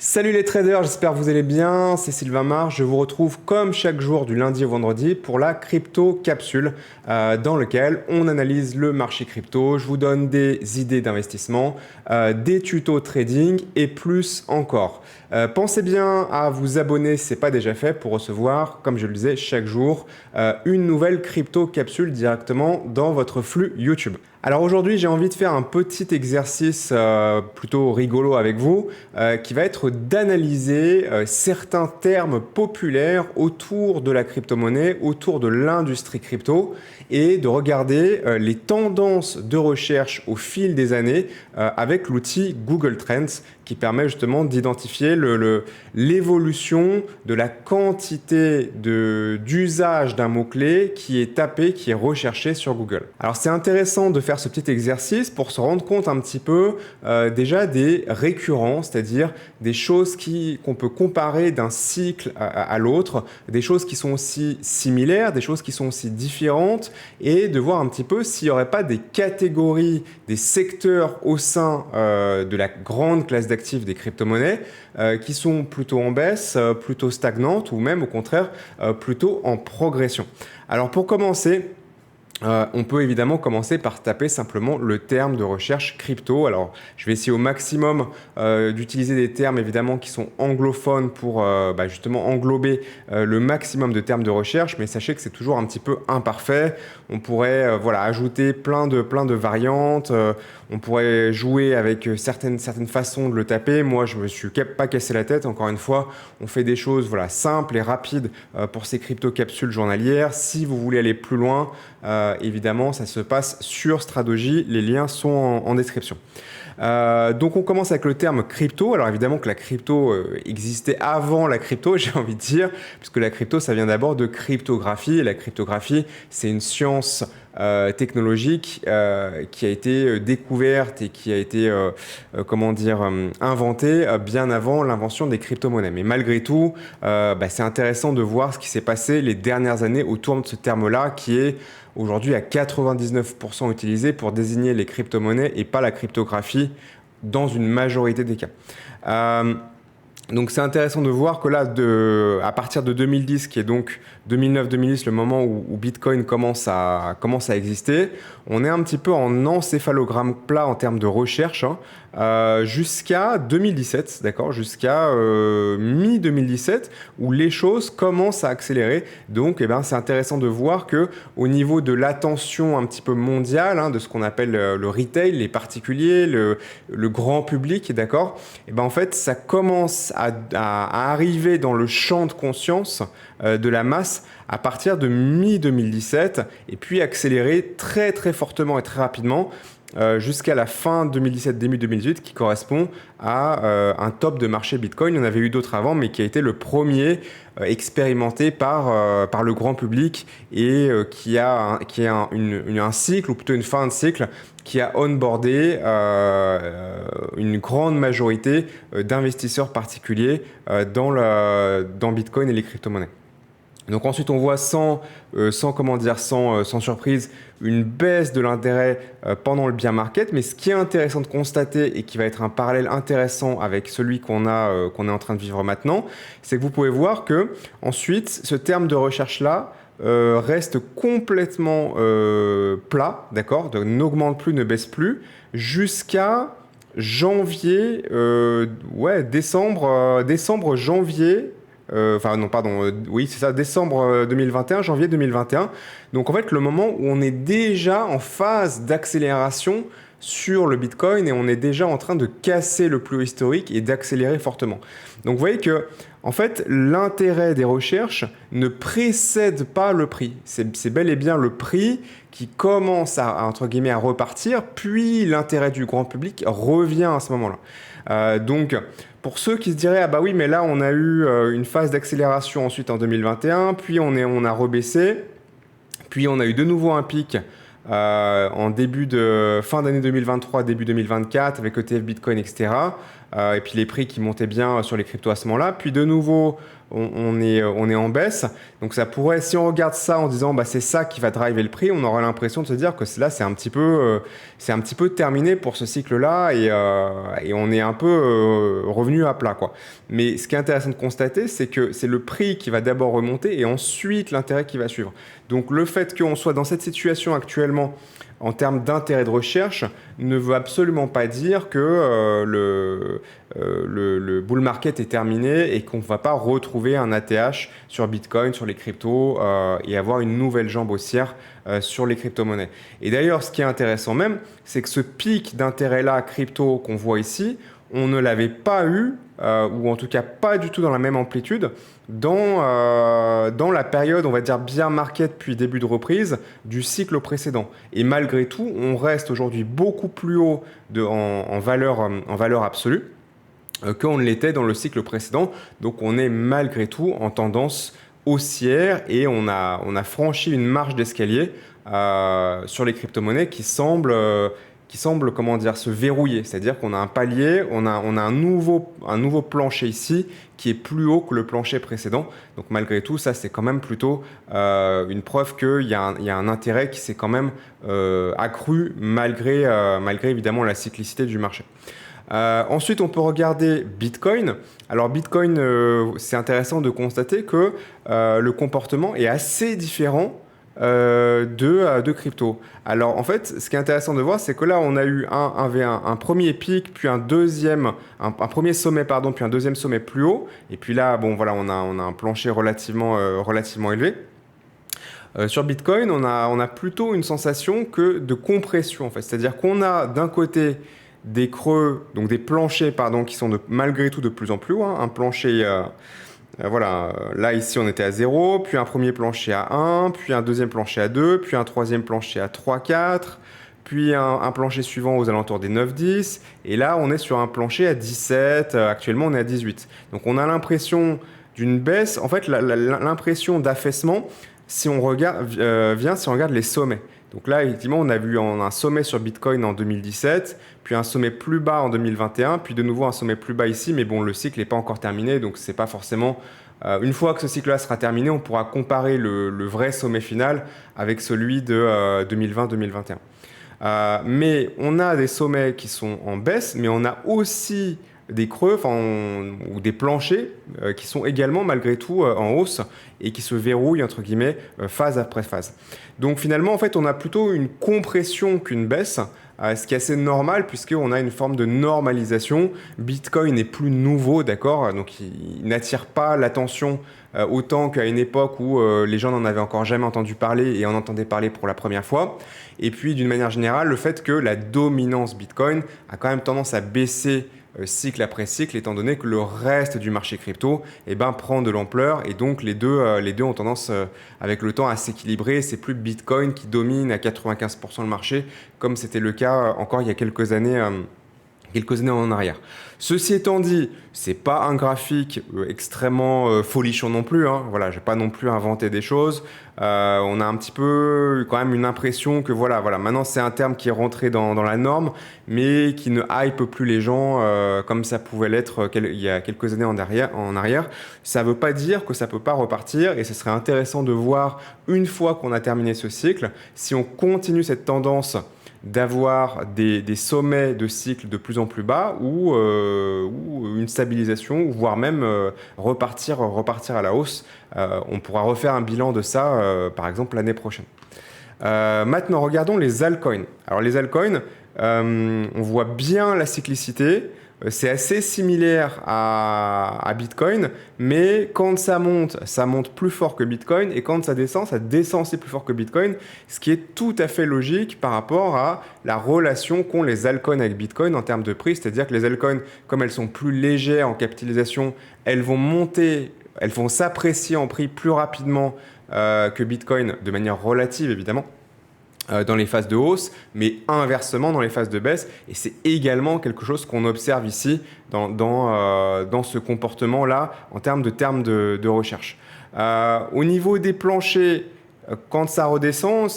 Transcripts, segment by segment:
Salut les traders, j'espère que vous allez bien, c'est Sylvain Marche, je vous retrouve comme chaque jour du lundi au vendredi pour la crypto capsule dans lequel on analyse le marché crypto, je vous donne des idées d'investissement, des tutos trading et plus encore. Pensez bien à vous abonner si ce n'est pas déjà fait pour recevoir, comme je le disais, chaque jour une nouvelle crypto capsule directement dans votre flux YouTube. Alors aujourd'hui, j'ai envie de faire un petit exercice plutôt rigolo avec vous qui va être d'analyser certains termes populaires autour de la crypto-monnaie, autour de l'industrie crypto et de regarder les tendances de recherche au fil des années avec l'outil Google Trends qui permet justement d'identifier l'évolution de la quantité d'usage d'un mot-clé qui est tapé, qui est recherché sur Google. Alors c'est intéressant de faire ce petit exercice pour se rendre compte un petit peu déjà des récurrences, c'est-à-dire des choses qu'on peut comparer d'un cycle à l'autre, des choses qui sont aussi similaires, des choses qui sont aussi différentes, et de voir un petit peu s'il n'y aurait pas des catégories, des secteurs au sein de la grande classe d'actifs des crypto-monnaies qui sont plutôt en baisse, plutôt stagnantes ou même au contraire plutôt en progression. Alors pour commencer, on peut évidemment commencer par taper simplement le terme de recherche crypto. Alors, je vais essayer au maximum d'utiliser des termes évidemment qui sont anglophones pour justement englober le maximum de termes de recherche, mais sachez que c'est toujours un petit peu imparfait. On pourrait ajouter plein de variantes. On pourrait jouer avec certaines façons de le taper. Moi, je me suis pas cassé la tête. Encore une fois, on fait des choses simples et rapides pour ces crypto-capsules journalières. Si vous voulez aller plus loin, évidemment, ça se passe sur Strategy. Les liens sont en description. Donc on commence avec le terme crypto. Alors évidemment que la crypto existait avant la crypto, j'ai envie de dire, puisque la crypto, ça vient d'abord de cryptographie. Et la cryptographie, c'est une science technologique qui a été découverte et qui a été inventée bien avant l'invention des crypto-monnaies. Mais malgré tout, c'est intéressant de voir ce qui s'est passé les dernières années autour de ce terme-là qui est aujourd'hui à 99% utilisé pour désigner les crypto-monnaies et pas la cryptographie dans une majorité des cas. Donc c'est intéressant de voir que là, à partir de 2010, qui est donc 2009-2010, le moment où Bitcoin commence à exister, on est un petit peu en encéphalogramme plat en termes de recherche jusqu'à 2017, d'accord, jusqu'à mi-2017, où les choses commencent à accélérer. Donc c'est intéressant de voir que au niveau de l'attention un petit peu mondiale, de ce qu'on appelle le retail, les particuliers, le grand public, d'accord, en fait ça commence à arriver dans le champ de conscience de la masse à partir de mi-2017 et puis accélérer très très fortement et très rapidement jusqu'à la fin 2017, début 2018 qui correspond à un top de marché Bitcoin. Il y en avait eu d'autres avant mais qui a été le premier expérimenté par le grand public et qui a un cycle ou plutôt une fin de cycle qui a onboardé une grande majorité d'investisseurs particuliers dans Bitcoin et les crypto-monnaies. Donc ensuite, on voit sans surprise une baisse de l'intérêt pendant le bear market. Mais ce qui est intéressant de constater et qui va être un parallèle intéressant avec celui qu'on est en train de vivre maintenant, c'est que vous pouvez voir que ensuite, ce terme de recherche-là reste complètement plat, d'accord, donc n'augmente plus, ne baisse plus, jusqu'à janvier, décembre, janvier. Oui, c'est ça, décembre 2021, janvier 2021. Donc en fait, le moment où on est déjà en phase d'accélération sur le Bitcoin et on est déjà en train de casser le plus haut historique et d'accélérer fortement. Donc vous voyez que en fait, l'intérêt des recherches ne précède pas le prix. C'est bel et bien le prix qui commence entre guillemets, à repartir, puis l'intérêt du grand public revient à ce moment-là. Donc, pour ceux qui se diraient « Ah bah oui, mais là, on a eu une phase d'accélération ensuite en 2021, puis on a rebaissé, puis on a eu de nouveau un pic en fin d'année 2023, début 2024 avec ETF Bitcoin, etc. » et puis les prix qui montaient bien sur les cryptos à ce moment-là. Puis de nouveau, on est en baisse. Donc ça pourrait, si on regarde ça en disant bah, c'est ça qui va driver le prix, on aurait l'impression de se dire que là, c'est un petit peu terminé pour ce cycle-là et on est un peu revenu à plat, quoi. Mais ce qui est intéressant de constater, c'est que c'est le prix qui va d'abord remonter et ensuite l'intérêt qui va suivre. Donc le fait qu'on soit dans cette situation actuellement en termes d'intérêt de recherche ne veut absolument pas dire que le bull market est terminé et qu'on ne va pas retrouver un ATH sur Bitcoin, sur les cryptos et avoir une nouvelle jambe haussière sur les crypto-monnaies. Et d'ailleurs, ce qui est intéressant même, c'est que ce pic d'intérêt-là crypto qu'on voit ici, on ne l'avait pas eu, ou en tout cas pas du tout dans la même amplitude, dans la période, on va dire, bien market depuis début de reprise du cycle précédent. Et malgré tout, on reste aujourd'hui beaucoup plus haut en valeur absolue qu'on ne l'était dans le cycle précédent. Donc on est malgré tout en tendance haussière et on a franchi une marche d'escalier sur les crypto-monnaies qui semble comment dire, se verrouiller. C'est-à-dire qu'on a un palier, on a un nouveau plancher ici qui est plus haut que le plancher précédent. Donc malgré tout, ça c'est quand même plutôt une preuve qu'il y a un intérêt qui s'est quand même accru malgré évidemment la cyclicité du marché. Ensuite, on peut regarder Bitcoin. Alors Bitcoin, c'est intéressant de constater que le comportement est assez différent de crypto. Alors en fait, ce qui est intéressant de voir, c'est que là, on a eu un premier pic, puis un premier sommet, pardon, puis un deuxième sommet plus haut. Et puis là, bon voilà, on a un plancher relativement élevé. Sur Bitcoin, on a plutôt une sensation de compression en fait. C'est-à-dire qu'on a d'un côté des creux, donc des planchers, pardon, qui sont malgré tout de plus en plus haut. Un plancher, voilà, là ici on était à 0, puis un premier plancher à 1, puis un deuxième plancher à 2, puis un troisième plancher à 3, 4, puis un plancher suivant aux alentours des 9, 10, et là on est sur un plancher à 17, actuellement on est à 18. Donc on a l'impression d'une baisse, en fait l'impression d'affaissement si on regarde les sommets. Donc là, effectivement, on a vu un sommet sur Bitcoin en 2017, puis un sommet plus bas en 2021, puis de nouveau un sommet plus bas ici. Mais bon, le cycle n'est pas encore terminé, donc c'est pas forcément... une fois que ce cycle-là sera terminé, on pourra comparer le vrai sommet final avec celui de 2020-2021. Mais on a des sommets qui sont en baisse, mais on a aussi des creux ou des planchers qui sont également malgré tout en hausse et qui se verrouillent entre guillemets phase après phase. Donc finalement en fait on a plutôt une compression qu'une baisse, ce qui est assez normal puisqu'on a une forme de normalisation. Bitcoin est plus nouveau, d'accord, donc il n'attire pas l'attention autant qu'à une époque où les gens n'en avaient encore jamais entendu parler et en entendaient parler pour la première fois. Et puis d'une manière générale, le fait que la dominance Bitcoin a quand même tendance à baisser cycle après cycle, étant donné que le reste du marché crypto prend de l'ampleur et donc les deux ont tendance avec le temps à s'équilibrer. C'est plus Bitcoin qui domine à 95% le marché comme c'était le cas encore il y a quelques années en arrière. Ceci étant dit, c'est pas un graphique extrêmement folichon non plus, hein. Voilà, j'ai pas non plus inventé des choses. On a un petit peu quand même une impression que voilà, maintenant c'est un terme qui est rentré dans la norme, mais qui ne hype plus les gens comme ça pouvait l'être il y a quelques années en arrière. Ça veut pas dire que ça peut pas repartir et ce serait intéressant de voir une fois qu'on a terminé ce cycle, si on continue cette tendance d'avoir des sommets de cycle de plus en plus bas ou une stabilisation, voire même repartir à la hausse. On pourra refaire un bilan de ça, par exemple, l'année prochaine. Maintenant, regardons les altcoins. Alors, les altcoins, on voit bien la cyclicité. C'est assez similaire à Bitcoin, mais quand ça monte plus fort que Bitcoin, et quand ça descend aussi plus fort que Bitcoin, ce qui est tout à fait logique par rapport à la relation qu'ont les altcoins avec Bitcoin en termes de prix, c'est-à-dire que les altcoins, comme elles sont plus légères en capitalisation, elles vont s'apprécier en prix plus rapidement que Bitcoin, de manière relative évidemment, dans les phases de hausse, mais inversement dans les phases de baisse. Et c'est également quelque chose qu'on observe ici dans ce comportement-là en termes de recherche. Au niveau des planchers, quand ça redescend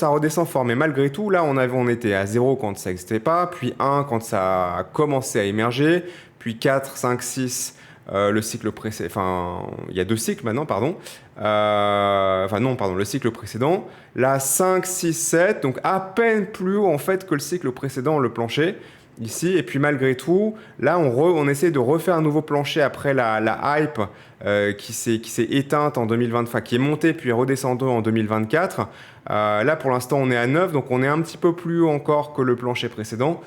fort. Mais malgré tout, là, on était à 0 quand ça n'existait pas, puis 1 quand ça a commencé à émerger, puis 4, 5, 6, le cycle précédent, enfin, il y a 2 cycles maintenant, pardon. Enfin non, pardon, le cycle précédent. Là, 5, 6, 7, donc à peine plus haut en fait que le cycle précédent, le plancher, ici. Et puis malgré tout, là, on essaie de refaire un nouveau plancher après la hype qui s'est éteinte en 2020, enfin qui est montée puis est redescendue en 2024. Là, pour l'instant, on est à 9, donc on est un petit peu plus haut encore que le plancher précédent.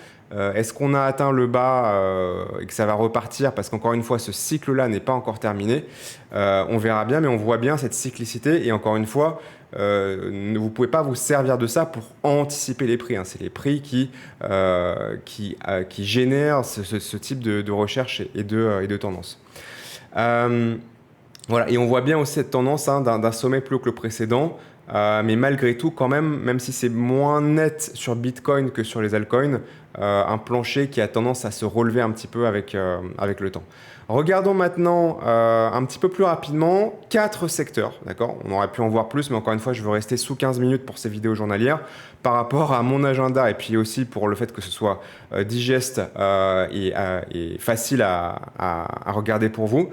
Est-ce qu'on a atteint le bas et que ça va repartir? Parce qu'encore une fois, ce cycle-là n'est pas encore terminé. On verra bien, mais on voit bien cette cyclicité. Et encore une fois, vous ne pouvez pas vous servir de ça pour anticiper les prix, hein. C'est les prix qui génèrent ce type de recherche et de tendance. Voilà. Et on voit bien aussi cette tendance, hein, d'un sommet plus haut que le précédent. Mais malgré tout, quand même si c'est moins net sur Bitcoin que sur les altcoins, un plancher qui a tendance à se relever un petit peu avec le temps. Regardons maintenant un petit peu plus rapidement 4 secteurs. D'accord, on aurait pu en voir plus, mais encore une fois, je veux rester sous 15 minutes pour ces vidéos journalières par rapport à mon agenda et puis aussi pour le fait que ce soit digeste et facile à regarder pour vous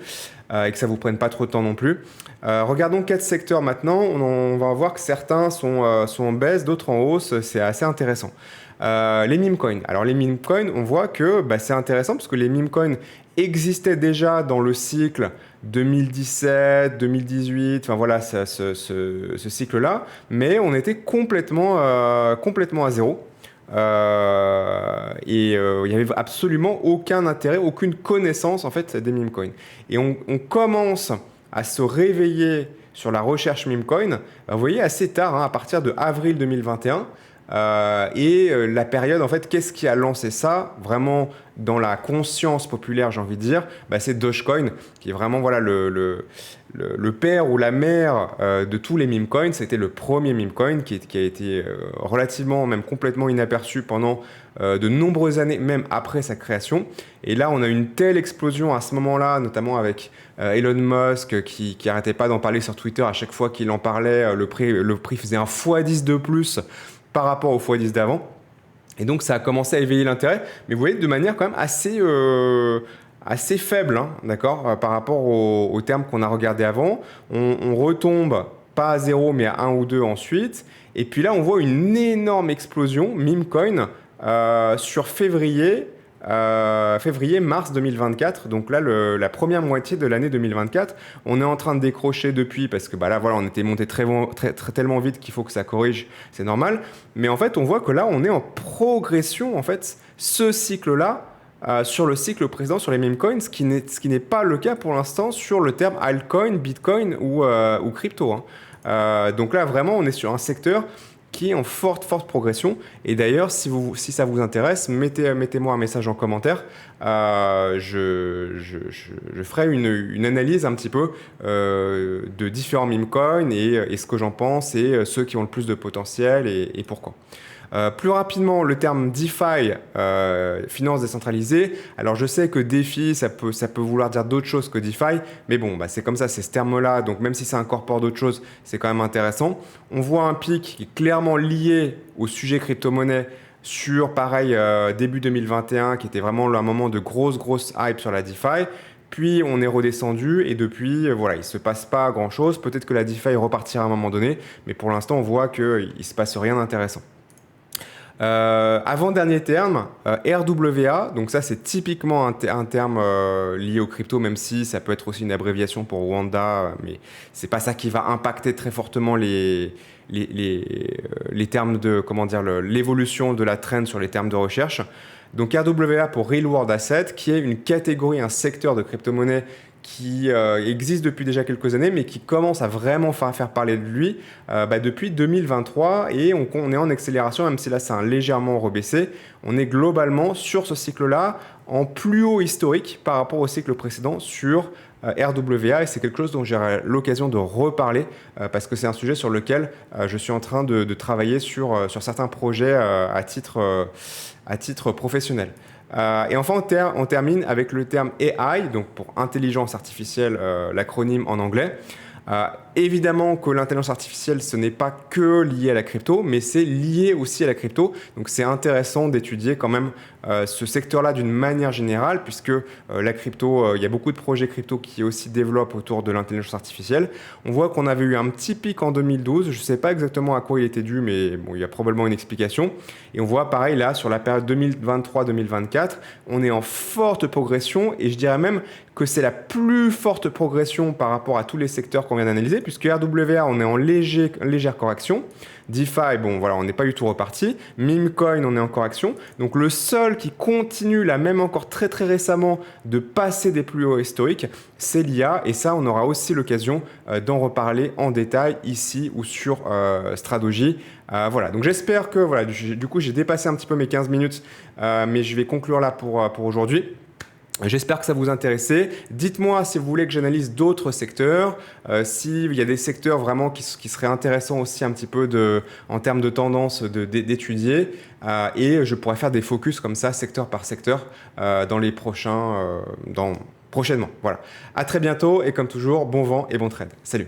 et que ça ne vous prenne pas trop de temps non plus. Regardons 4 secteurs maintenant. On va voir que certains sont en baisse, d'autres en hausse. C'est assez intéressant. Les meme coins. Alors les meme coins, on voit que c'est intéressant parce que les meme coins existaient déjà dans le cycle 2017, 2018, enfin voilà, ce cycle-là, mais on était complètement à zéro. Il n'y avait absolument aucun intérêt, aucune connaissance en fait des meme coins. Et on commence à se réveiller sur la recherche meme coin, vous voyez, assez tard, hein, à partir de avril 2021. La période, en fait, qu'est-ce qui a lancé ça vraiment dans la conscience populaire, j'ai envie de dire, c'est Dogecoin, qui est vraiment voilà, le père ou la mère de tous les meme coins. C'était le premier meme coin qui a été relativement, même complètement inaperçu pendant de nombreuses années, même après sa création. Et là, on a une telle explosion à ce moment-là, notamment avec Elon Musk qui n'arrêtait pas d'en parler sur Twitter. À chaque fois qu'il en parlait, le prix faisait un x10 de plus par rapport au x10 d'avant. Et donc, ça a commencé à éveiller l'intérêt. Mais vous voyez, de manière quand même assez faible, hein, d'accord, par rapport aux termes qu'on a regardés avant. On retombe pas à 0, mais à 1 ou 2 ensuite. Et puis là, on voit une énorme explosion, meme coin, sur février-mars 2024. Donc là, la première moitié de l'année 2024, on est en train de décrocher depuis parce que là, voilà, on était monté tellement vite qu'il faut que ça corrige, c'est normal. Mais en fait, on voit que là, on est en progression, en fait, ce cycle-là, sur le cycle précédent, sur les meme coins, ce qui n'est pas le cas pour l'instant sur le terme altcoin, bitcoin ou crypto, hein. Donc là, vraiment, on est sur un secteur qui est en forte progression. Et d'ailleurs, si ça vous intéresse, mettez-moi un message en commentaire. Je ferai une analyse un petit peu de différents meme coins et ce que j'en pense et ceux qui ont le plus de potentiel et pourquoi. Plus rapidement, le terme DeFi, finance décentralisée. Alors, je sais que DeFi, ça peut vouloir dire d'autres choses que DeFi, mais bon, c'est comme ça, c'est ce terme-là. Donc, même si ça incorpore d'autres choses, c'est quand même intéressant. On voit un pic qui est clairement lié au sujet crypto-monnaie sur, pareil, début 2021, qui était vraiment un moment de grosse hype sur la DeFi. Puis on est redescendu et depuis, voilà, il ne se passe pas grand-chose. Peut-être que la DeFi repartira à un moment donné, mais pour l'instant, on voit qu'il ne se passe rien d'intéressant. Avant-dernier terme, RWA, donc ça c'est typiquement un terme lié au crypto, même si ça peut être aussi une abréviation pour Wanda, mais c'est pas ça qui va impacter très fortement les termes de, comment dire, l'évolution de la trend sur les termes de recherche. Donc RWA pour Real World Asset, qui est une catégorie, un secteur de crypto-monnaie qui existe depuis déjà quelques années, mais qui commence à vraiment faire parler de lui depuis 2023. Et on est en accélération, même si là, c'est un légèrement rebaissé. On est globalement sur ce cycle-là en plus haut historique par rapport au cycle précédent sur RWA. Et c'est quelque chose dont j'aurai l'occasion de reparler parce que c'est un sujet sur lequel je suis en train de travailler sur certains projets à titre professionnel. Et enfin, on termine avec le terme AI, donc pour intelligence artificielle, l'acronyme en anglais. Évidemment que l'intelligence artificielle, ce n'est pas que lié à la crypto, mais c'est lié aussi à la crypto. Donc c'est intéressant d'étudier quand même ce secteur-là d'une manière générale, puisque la crypto, il y a beaucoup de projets crypto qui aussi développent autour de l'intelligence artificielle. On voit qu'on avait eu un petit pic en 2012, je ne sais pas exactement à quoi il était dû, mais bon, il y a probablement une explication. Et on voit pareil là, sur la période 2023-2024, on est en forte progression, et je dirais même que c'est la plus forte progression par rapport à tous les secteurs qu'on vient d'analyser, puisque RWA, on est en légère correction. DeFi, bon voilà, on n'est pas du tout reparti. Memecoin, on est en correction. Donc le seul qui continue, là même encore très récemment, de passer des plus hauts historiques, c'est l'IA. Et ça, on aura aussi l'occasion d'en reparler en détail ici ou sur Strategy. Voilà, donc j'espère que, voilà, du coup, j'ai dépassé un petit peu mes 15 minutes, mais je vais conclure là pour aujourd'hui. J'espère que ça vous intéressait. Dites-moi si vous voulez que j'analyse d'autres secteurs, s'il y a des secteurs vraiment qui seraient intéressants aussi un petit peu en termes de tendance d'étudier. Et je pourrais faire des focus comme ça, secteur par secteur, dans les prochainement. Voilà. À très bientôt et comme toujours, bon vent et bon trade. Salut.